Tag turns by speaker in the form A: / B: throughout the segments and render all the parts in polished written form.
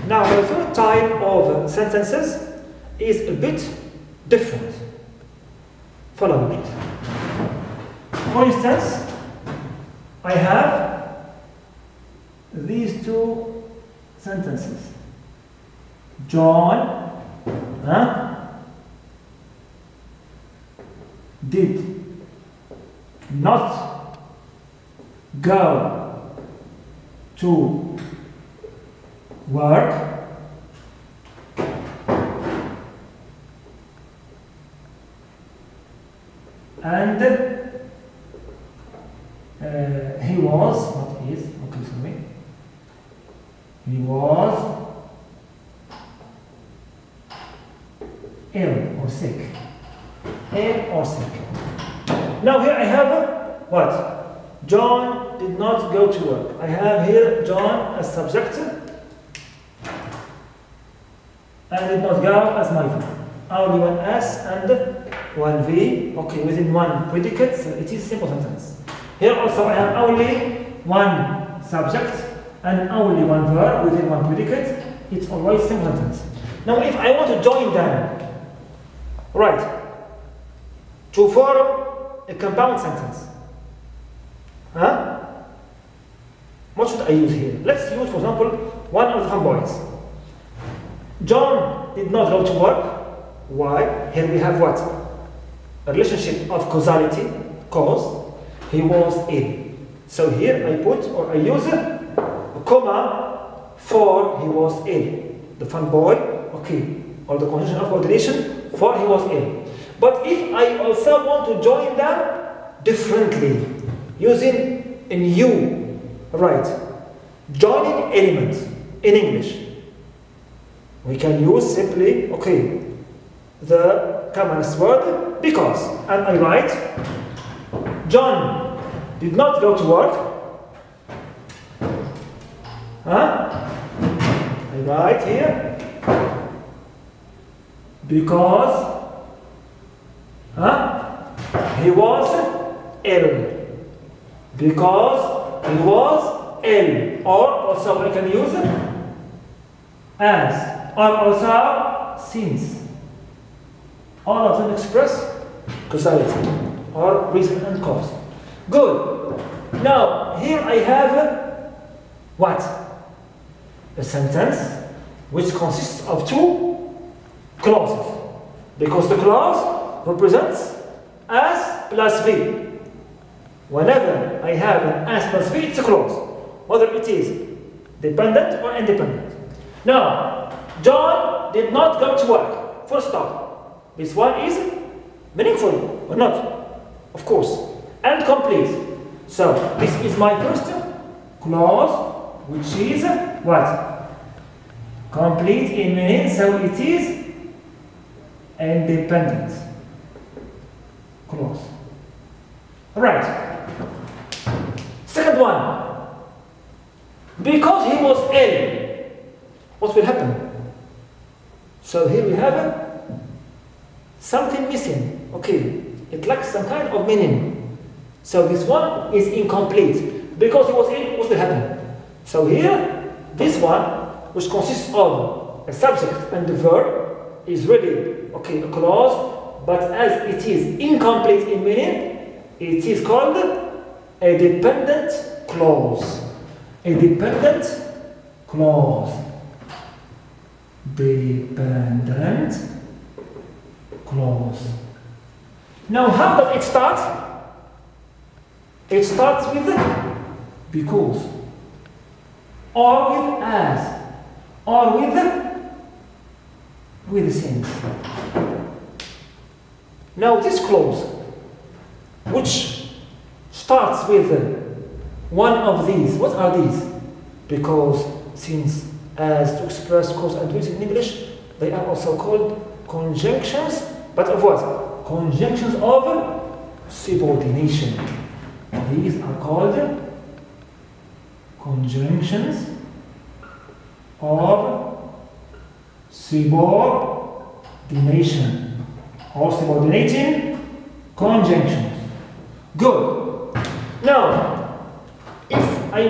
A: Now, the third type of sentences is a bit different. Follow me, please. For instance, I have these two sentences. John did not go to work and he was, not is, okay, sorry, he was ill or sick. Ill or sick. Now here I have what? John did not go to work. I have here John as subject and did not go as my verb. Only one S and one V. Okay, within one predicate, so it is simple sentence. Here also I have only one subject and only one verb within one predicate. It's always simple sentence. Now if I want to join them, right, to form a compound sentence, what should I use here? Let's use, for example, one of the fun boys. John did not go to work. Why? Here we have what? A relationship of causality, cause. He was ill. So here I put, or I use a comma for he was ill. The fun boy, okay, or the conjunction of coordination for he was ill. But if I also want to join them differently, using a new, right, joining element in English, we can use simply, okay, the commonest word, because. And I write, John did not go to work. I write here, because he was ill. Because he was ill. Or also I can use as. Or also since. All of them express causality or reason and cause. Good. Now here I have what? A sentence which consists of two clauses. Because the clause represents as plus V. Whenever I have an as plus V, it's a clause, whether it is dependent or independent. Now, John did not go to work. Full stop. This one is meaningful or not? Of course. And complete. So, this is my first clause, which is what? Complete in meaning, so it is independent clause. Right. Second one. Because he was ill, what will happen? So here we have something missing. Okay, it lacks some kind of meaning. So this one is incomplete. Because he was ill, what will happen? So here, this one, which consists of a subject and a verb, is really, okay, a clause, but as it is incomplete in meaning, it is called a dependent clause. A dependent clause. Dependent clause. Now, how does it start? It starts with because, or with as, or with since. Now, this clause, which starts with one of these, what are these? Because, since, as, to express cause and reason in English, they are also called conjunctions, but of what? Conjunctions of subordination. These are called conjunctions of subordination or subordinating conjunctions. Good. Now, if I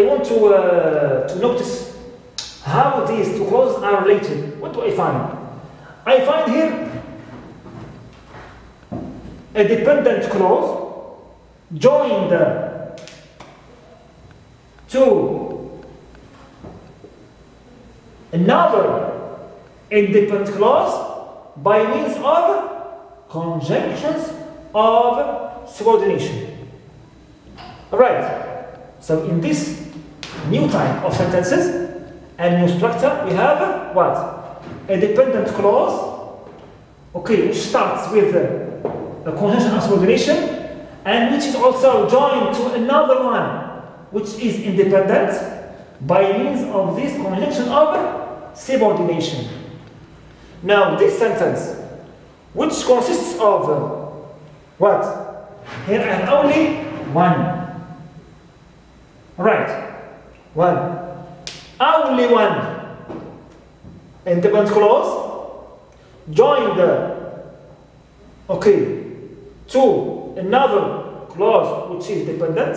A: want to notice how these two clauses are related. What do I find? I find here a dependent clause joined to another independent clause by means of conjunctions of subordination. Alright, so in this new type of sentences and new structure, we have what? A dependent clause, okay, which starts with a conjunction of subordination and which is also joined to another one which is independent by means of this conjunction of subordination. Now, this sentence, which consists of what? Here I have only one. Right, one. Only one independent clause joined, okay, to another clause which is dependent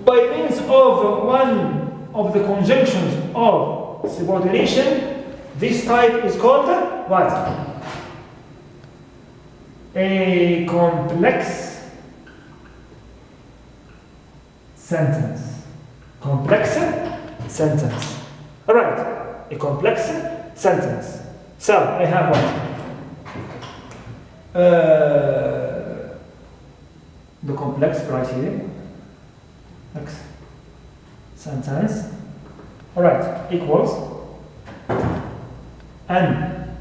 A: by means of one of the conjunctions of subordination. This type is called what? A complex sentence. Complex sentence. Alright, a complex sentence. So I have what? The complex right here. Next sentence. Alright, equals an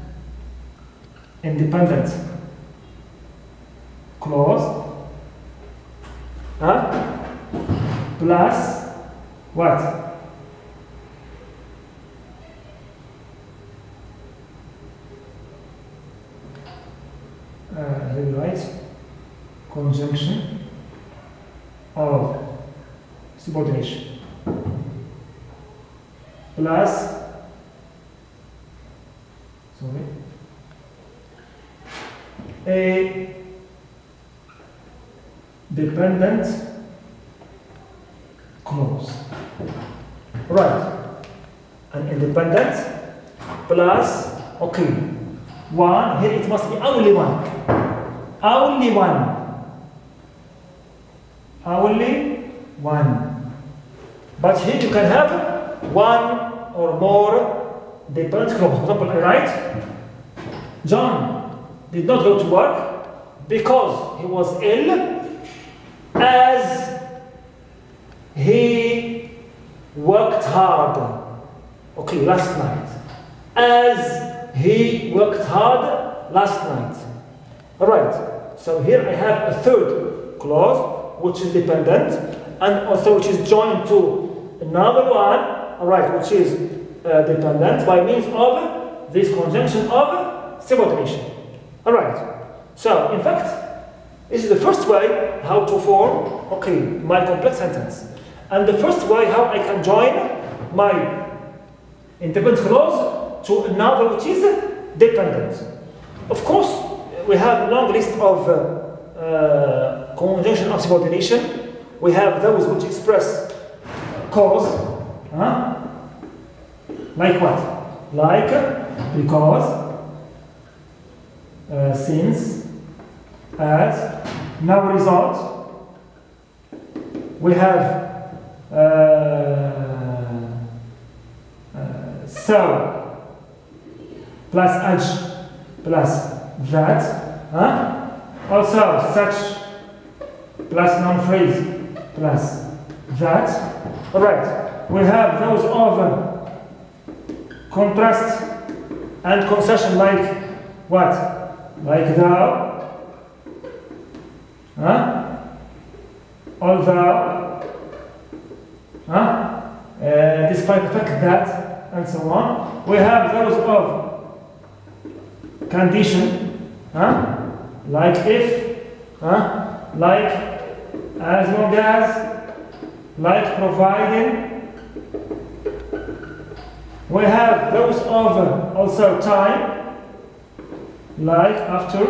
A: independent clause plus what? Here we write conjunction of subordination plus a dependent clause. Right. An independent plus, okay, one. Here it must be only one. Only one. Only one. But here you can have one or more dependent clause. For example, I write, John did not go to work because he was ill, as he worked hard. Okay, last night. As he worked hard last night. Alright, so here I have a third clause which is dependent and also which is joined to another one, alright, which is dependent by means of this conjunction of subordination. Alright, so in fact, this is the first way how to form, okay, my complex sentence. And the first way how I can join my independent clause to another which is dependent. Of course, we have a long list of conjunction of subordination. We have those which express cause. Like what? Like because, since, as. Now result. We have so plus edge plus that. Also such plus noun phrase plus that. Alright, we have those of contrast and concession like what? Like thou. Although, despite the fact that, and so on, we have those of condition, like if, like as long as, like providing. We have those of also time, like after,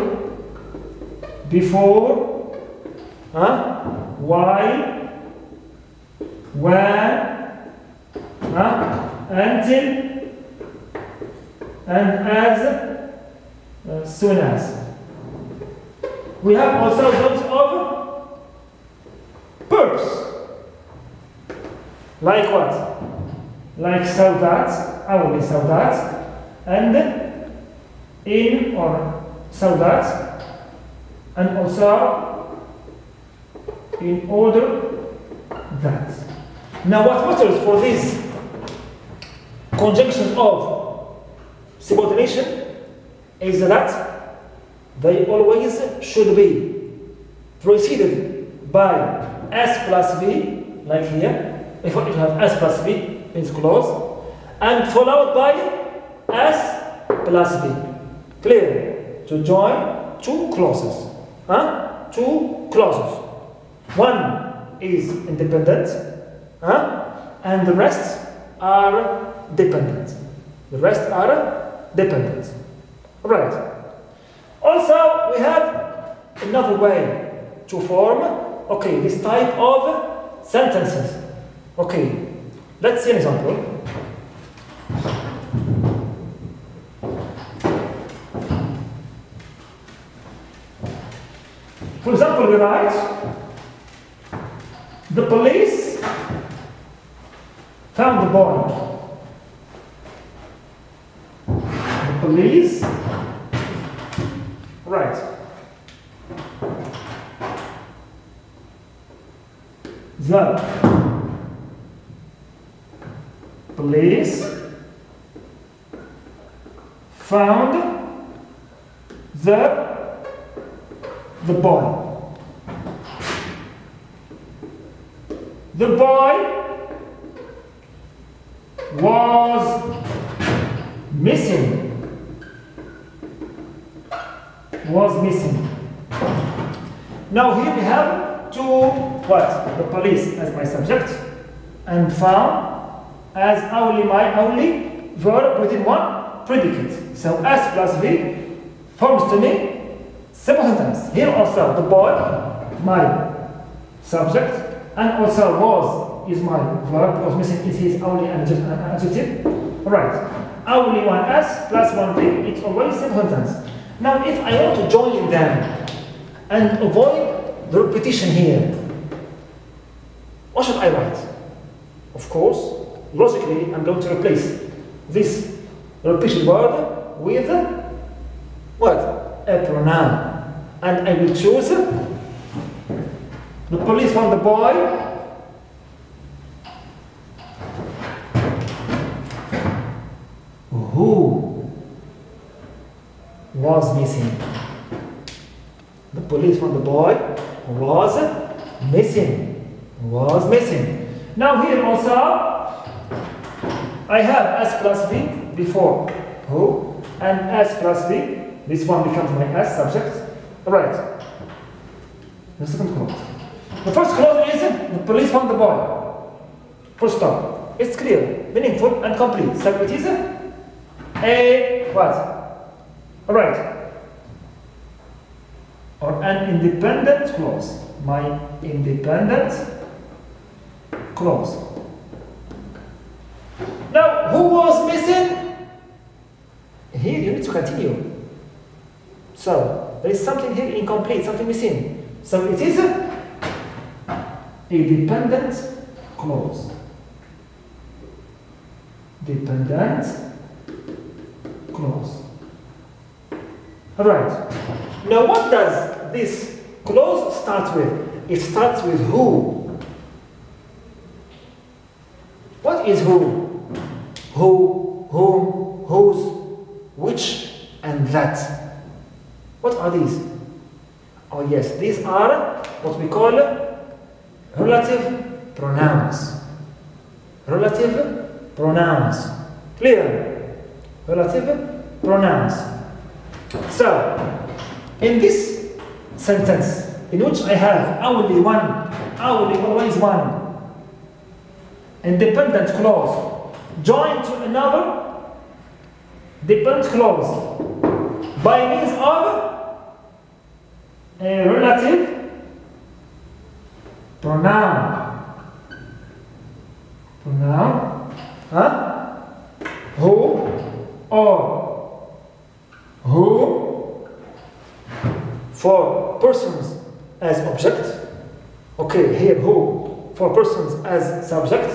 A: before, why, when, until, and as soon as. We have also verbs of purpose. Like what? Like so that, hourly so that, and in or so that, and also in order that. Now what matters for these conjunctions of subordination is that they always should be preceded by S plus V, like here. If you have S plus V, means clause, and followed by S plus V. Clear? To join two clauses. Two clauses. One is independent, and the rest are dependent. The rest are dependent. Right. Also, we have another way to form, okay, this type of sentences. Okay, let's see an example. For example, we write, the police found the boy. The police, right. The police found the boy. The boy was missing. Was missing. Now here we have two, what? The police as my subject, and found as my only verb within one predicate. So S plus V forms to me simple sentence. Here also the boy, my subject, and also was is my verb, was missing is his only adjective. Alright. Only one S plus one V, it's always simple sentence. Now if I want to join them and avoid the repetition here, what should I write? Of course, logically, I'm going to replace this repetition word with what? A pronoun. And I will choose the police found the boy who was missing. The police found the boy who was missing. Was missing. Now here also I have S plus V before who, and S plus V, this one becomes my S subject. Alright. The second clause. The first clause is the police found the boy. Full stop. It's clear, meaningful, and complete. So it is a what? Alright. Or an independent clause. My independent clause. Now, who was missing? Here you need to continue. So, there is something here incomplete, something missing. So it is a dependent clause. Dependent clause. Alright. Now what does this clause start with? It starts with who. What is who? Who, whom, whose, which, and that. What are these? Oh yes, these are what we call relative pronouns. Relative pronouns. Clear? Relative pronouns. So, in this sentence, in which I have only one, only always one, independent clause joined to another dependent clause by means of a relative pronoun. Pronoun. who, or who, for persons as object. Okay, here who, for persons as subject.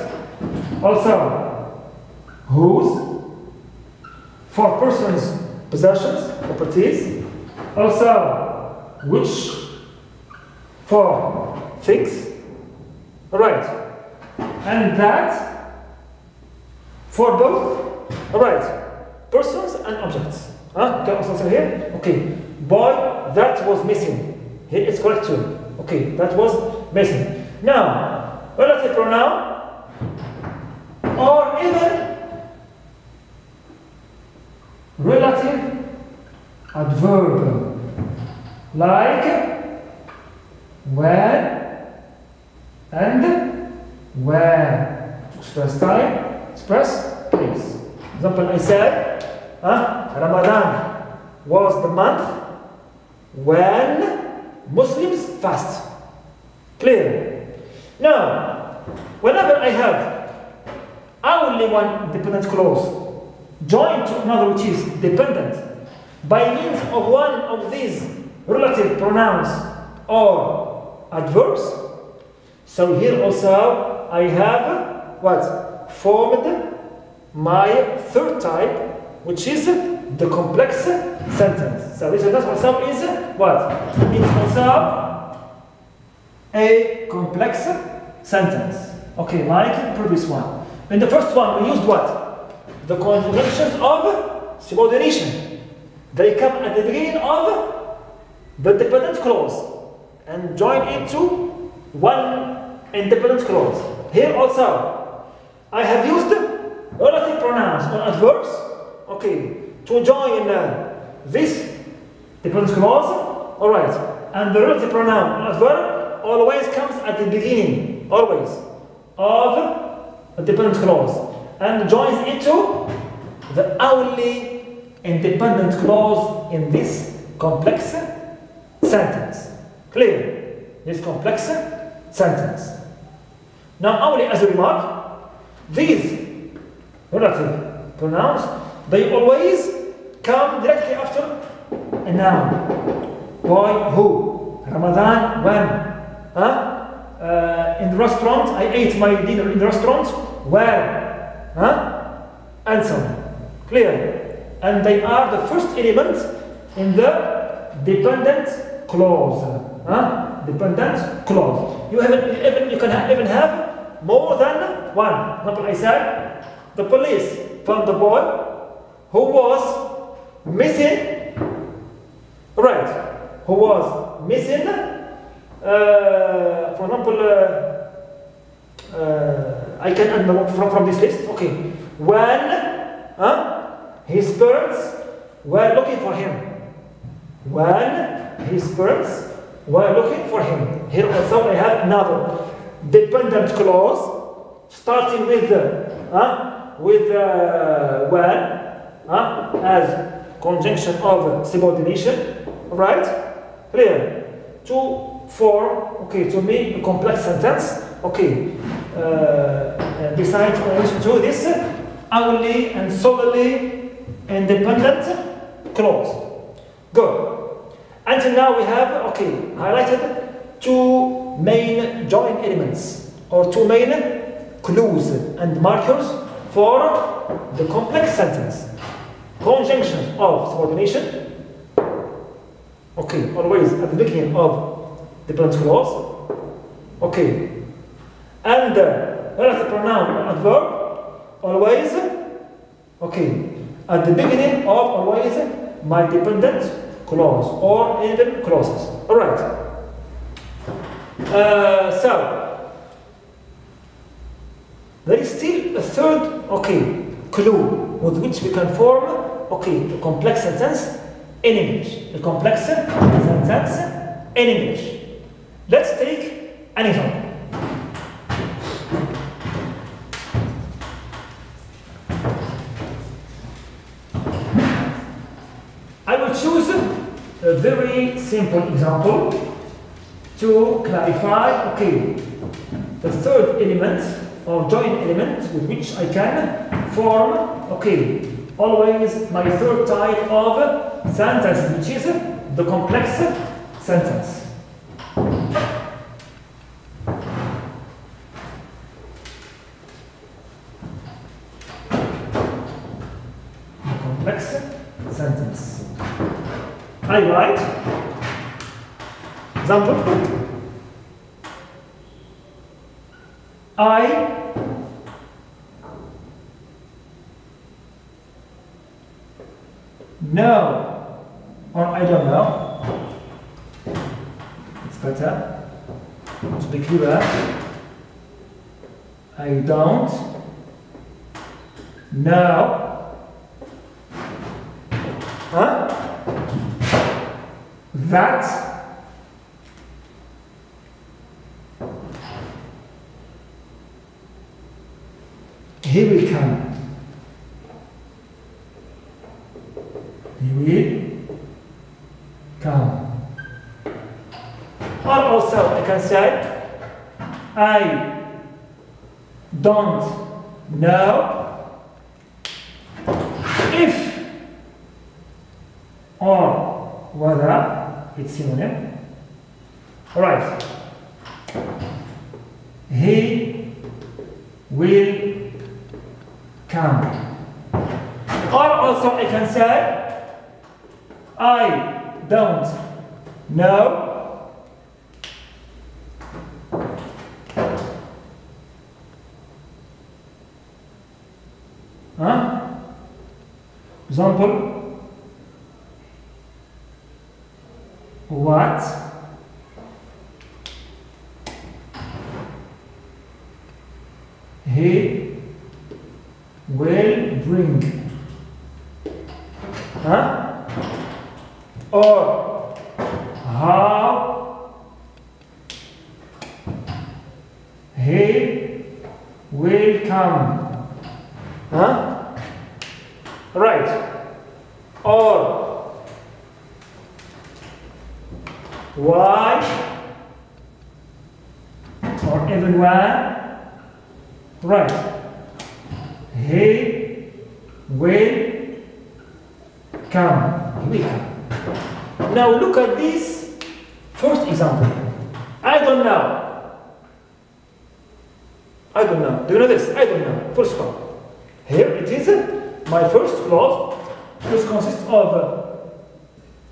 A: Also, whose, for persons, possessions, properties. Also, which, for things. Alright. And that, for both. Alright. Persons and objects. Huh? Can also say here? Okay. Boy, that was missing. Here it's correct too. Okay, that was missing. Now, relative pronoun, or even relative adverb, like when and where. To express time, express place. For example, I said, Ramadan was the month when Muslims fast. Clear? Now, whenever I have only one dependent clause joined to another which is dependent by means of one of these relative pronouns or adverbs, so here also I have what? Formed my third type, which is the complex sentence. So this also is what? It's also a complex sentence. Okay, like the previous one. In the first one, we used what? The conjunctions of subordination. They come at the beginning of the dependent clause and join into one independent clause. Here also, I have used relative pronouns or adverbs, okay, to join this dependent clause. Alright, and the relative pronoun or adverb always comes at the beginning, always, of a dependent clause and joins into the only independent clause in this complex sentence. Clear? This complex sentence. Now, only as a remark, these relative pronouns, they always come directly after a noun. Boy, who? Ramadan, when? In the restaurant, I ate my dinner in the restaurant, where? And so on. Clear? And they are the first element in the dependent clause. Dependent clause. You can even have more than one. For example, I said the police found the boy who was missing. Right? Who was missing? For example, I can add from this list. Okay, when his parents were looking for him. When his parents were looking for him. Here also I have another dependent clause starting with when as conjunction of subordination, right? Clear? To make a complex sentence. Okay. Besides, in addition to this, only and solely independent clause. Good. Until now we have, highlighted two main join elements or two main clues and markers for the complex sentence. Conjunctions of subordination. Okay, always at the beginning of dependent clause. Okay. And relative pronoun or adverb, always, at the beginning of always my dependent clause or even clauses. Alright. So, there is still a third, clue with which we can form, a complex sentence in English. A complex sentence in English. Let's take an example. I will choose a very simple example to clarify, the third element or joint element with which I can form, okay, always my third type of sentence, which is the complex sentence. The complex sentence. I write, example, I know, or I don't know. It's better to be clear. I don't know. That he will come. He will come. Or also I can say, I don't know if, or whether, it's synonym. Alright. He will come. Or also I can say, I don't know example, what he will bring, or how he will come, right, or why, or even when, right, he will come. He will come. Now look at this first example. I don't know. I don't know. Do you know this? I don't know. Full stop. Here it is. My first clause, which consists of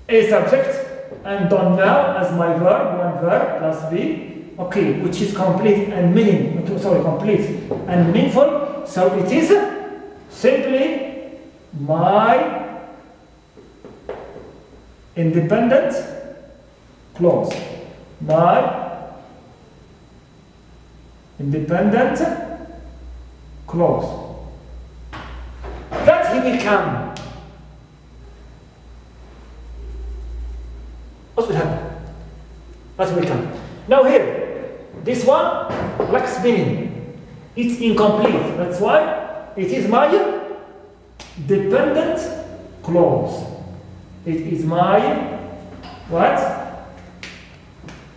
A: a subject and don't know as my verb, one verb plus be, okay, which is complete and complete and meaningful. So it is simply my independent clause. My independent clause. That he will come. What will happen? That will come. Now here, this one lacks meaning. It's incomplete. That's why it is my dependent clause. It is my what?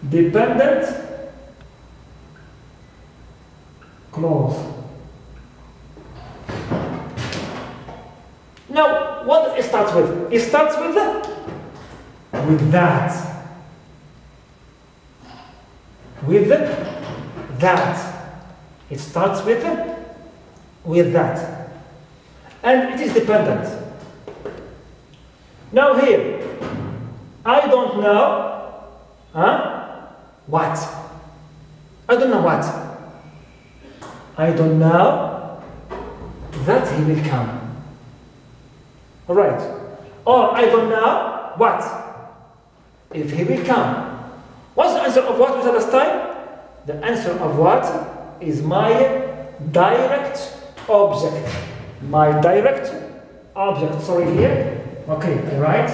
A: Dependent clause. Now, what does it start with? It starts with that. With that. It starts with that. And it is dependent. Now here, I don't know what. I don't know what. I don't know that he will come. Alright. Or I don't know what. If he will come. What's the answer of what we said last time? The answer of what is my direct object. My direct object. Sorry here. Okay, I write.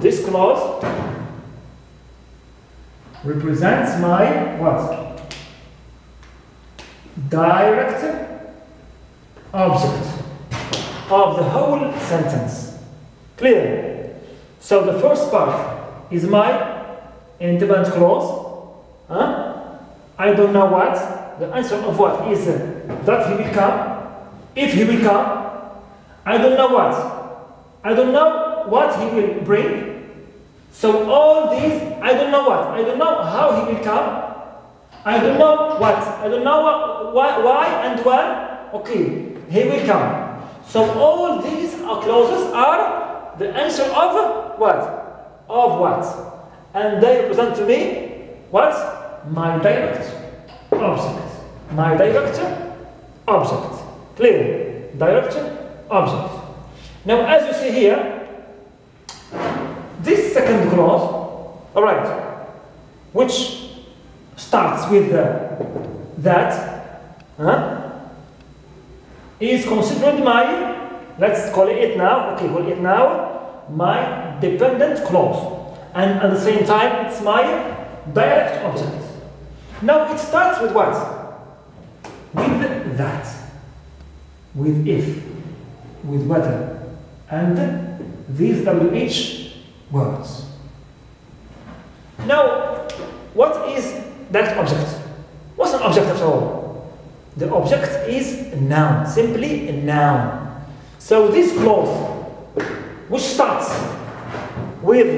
A: This clause represents my what? Direct object of the whole sentence. Clear? So the first part is my independent clause. I don't know what. The answer of what is that he will come, if he will come, I don't know what. I don't know what he will bring. So all these, I don't know what. I don't know how he will come. I don't know what. I don't know why and when. Okay, he will come. So all these clauses are the answer of what? Of what? And they represent to me what? My direct object. My direct object. Clear? Direct object. Now, as you see here, this second clause, all right, which starts with that, is considered my, let's call it now, okay, call it now, my dependent clause. And at the same time, it's my direct object. Now, it starts with what? With that, with if, with whether, and these WH words. Now, what is that object? What's an object after all? The object is a noun, simply a noun. So this clause, which starts with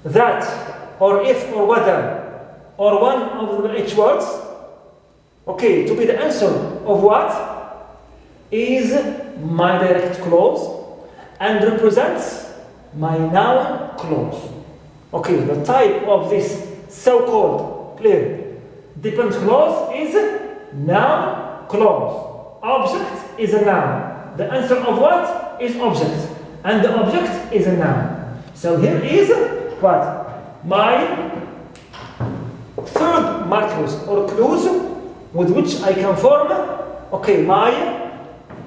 A: that, or if, or whether, or one of the H words, okay, to be the answer of what is my direct clause and represents my noun clause. Okay, the type of this so-called clear dependent clause is noun clause. Object is a noun. The answer of what is object, and the object is a noun. So here is what? My third markers or clues with which I can form, okay, my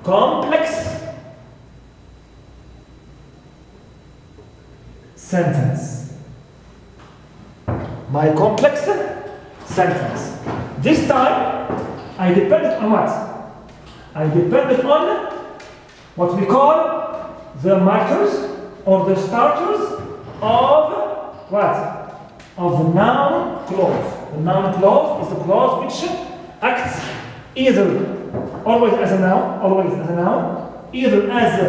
A: complex sentence. My complex sentence. This time, I depended on what? I depended on what we call the markers or the starters of what? Of the noun clause. The noun clause is the clause which acts either always as a noun, either as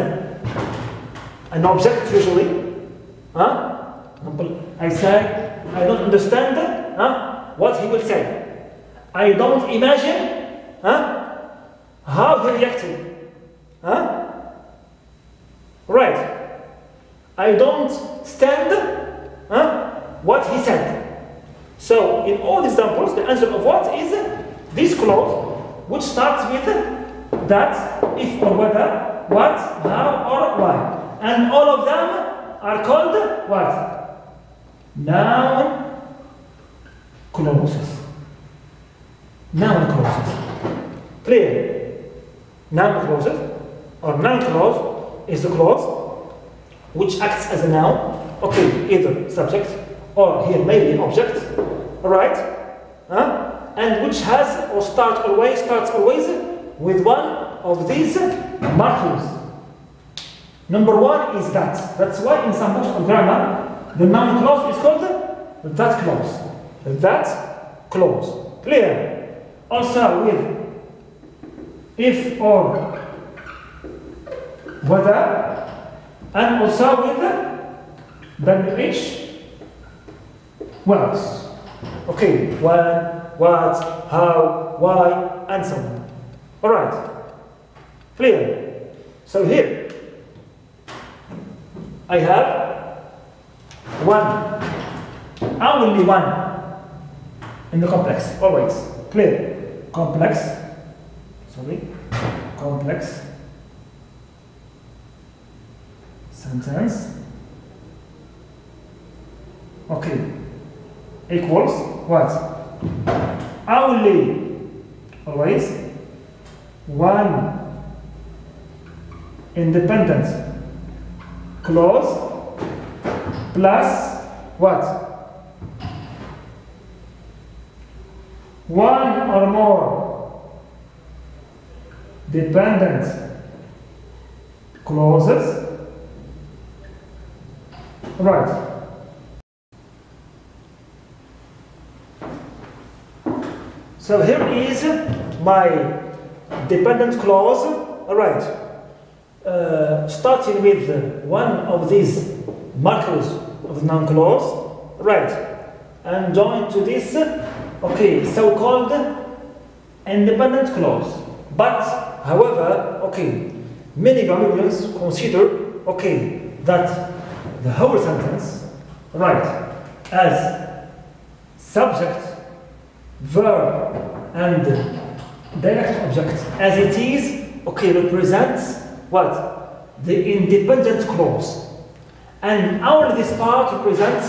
A: an object usually. I say, I don't understand what he will say. I don't imagine how he reacted. Right. I don't stand what he said. So, in all examples, the answer of what is this clause, which starts with that, if or whether, what, how, or why. And all of them are called what? Noun clauses. Noun clauses. Clear? Noun clauses, or noun clause, is the clause which acts as a noun, okay, either subject or here maybe object, right? And which has or starts always with one of these markers. Number one is that. That's why in some books of grammar, the noun clause is called that clause. That clause. Clear? Also with if or whether, and also with WH words. Okay, when, what, how, why, and so on. Alright. Clear? So here, I have one, only one in the complex, always. Clear? Complex, complex sentence. Okay, equals what? Only, always, one independent clause plus what? One or more dependent clauses. Right. So here is my dependent clause, alright, starting with one of these markers of the noun clause, right, and join to this, okay, so-called independent clause. But, however, okay, many grammarians consider, okay, that the whole sentence, right, as subject, verb, and direct object as it is, okay, represents what? The independent clause. And only this part represents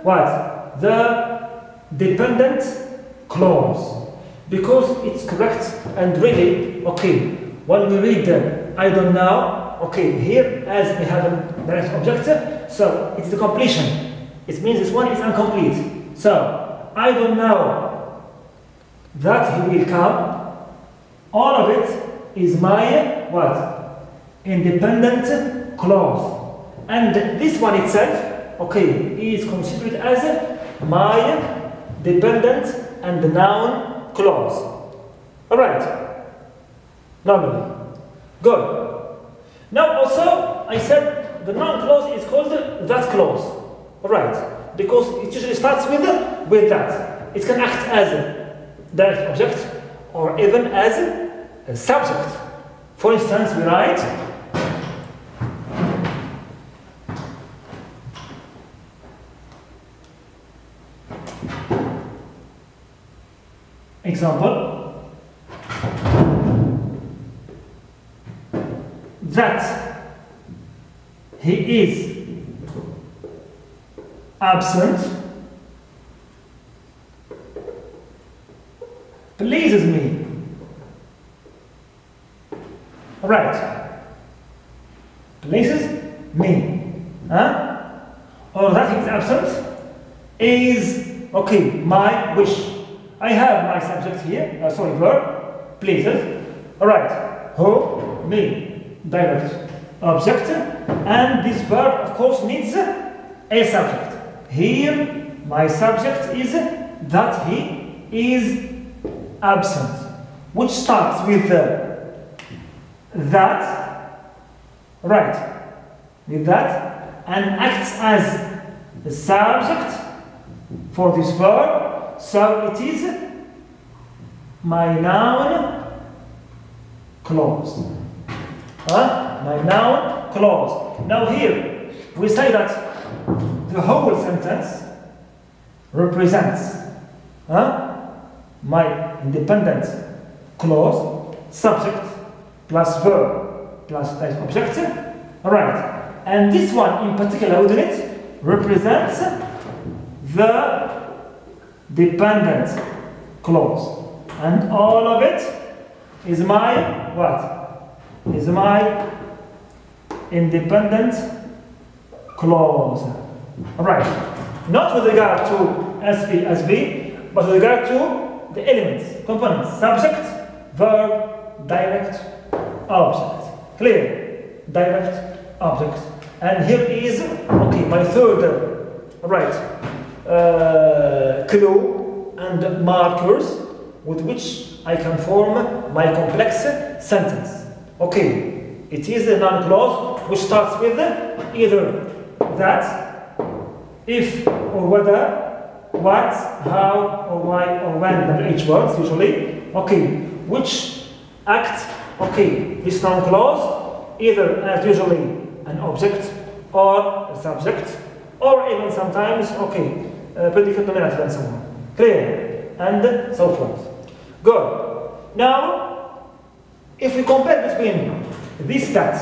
A: what? The dependent clause. Because it's correct and really, okay, when we read I don't know, okay, here as we have a direct object, so it's the completion. It means this one is incomplete. So, I don't know that he will come. All of it is my what? Independent clause. And this one itself, okay, is considered as my dependent and noun clause. Alright. Normally. Good. Now also, I said the noun clause is called that clause. Alright. Because it usually starts with that. It can act as a direct object or even as a subject. For instance, we write example that he is absent pleases me. Right. Pleases me. Huh? Or that he is absent is, okay, my wish. I have my subject here, verb, pleases. Alright. Who? Me. Direct object. And this verb, of course, needs a subject. Here, my subject is that he is absent, which starts with that, right, with that, and acts as the subject for this verb, so it is my noun clause. My noun clause. Now here, we say that the whole sentence represents my independent clause, subject, plus verb, plus type object. Alright. And this one in particular, within it, represents the dependent clause. And all of it is my what? Is my independent clause. Alright. Not with regard to SV, but with regard to the elements, components, subject, verb, direct object. Clear? Direct object. And here is, okay, my third, clue and markers with which I can form my complex sentence. Okay, it is a noun clause which starts with either that, if or whether, what, how, or why, or when, WH words usually, okay, which act, okay, this noun clause, either as usually an object, or a subject, or even sometimes, okay, predicate, nominative, and so on. Clear? And so forth. Good. Now, if we compare between this stat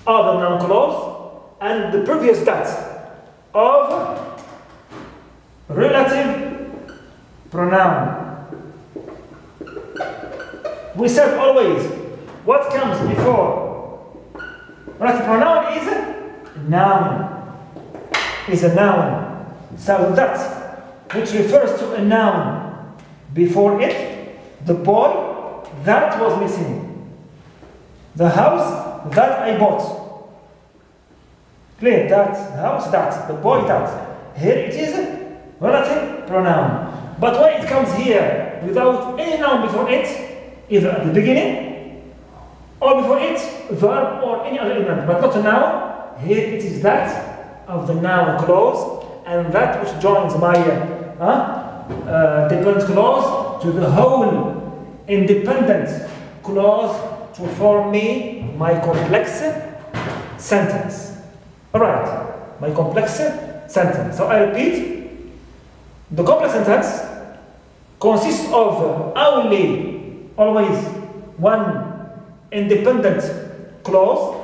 A: of the noun clause and the previous stat of relative pronoun. We said always, what comes before relative pronoun is a noun. Is a noun. So that which refers to a noun before it, the boy that was missing, the house that I bought. Clear? That house, that, the boy, that. Here it is relative pronoun. But when it comes here without any noun before it, either at the beginning or before it, verb or any other element, but not a noun. Here it is that of the noun clause, and that which joins my dependent clause to the whole independent clause to form me my complex sentence. Alright, my complex sentence. So I repeat, the complex sentence consists of only, always, one independent clause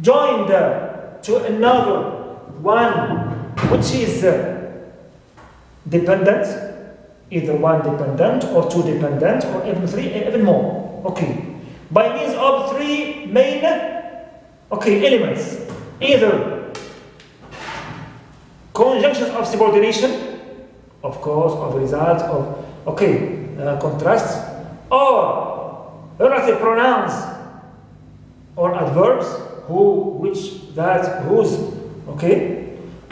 A: joined to another one which is dependent, either one dependent or two dependent or even three, even more. Okay, by means of three main elements, either conjunctions of subordination, of course, of result of contrasts, or relative pronouns or adverbs, who, which, that, whose,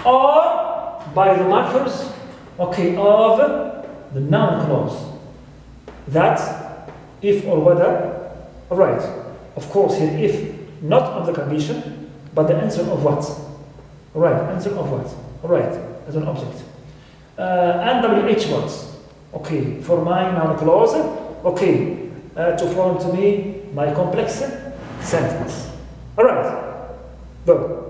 A: or by the markers of the noun clause, that, if or whether. Alright, of course here if, not of the condition, but the answer of what? Alright, answer of what? Alright, as an object. And WH words, for my noun clause, to form to me my complex sentence. Alright, good.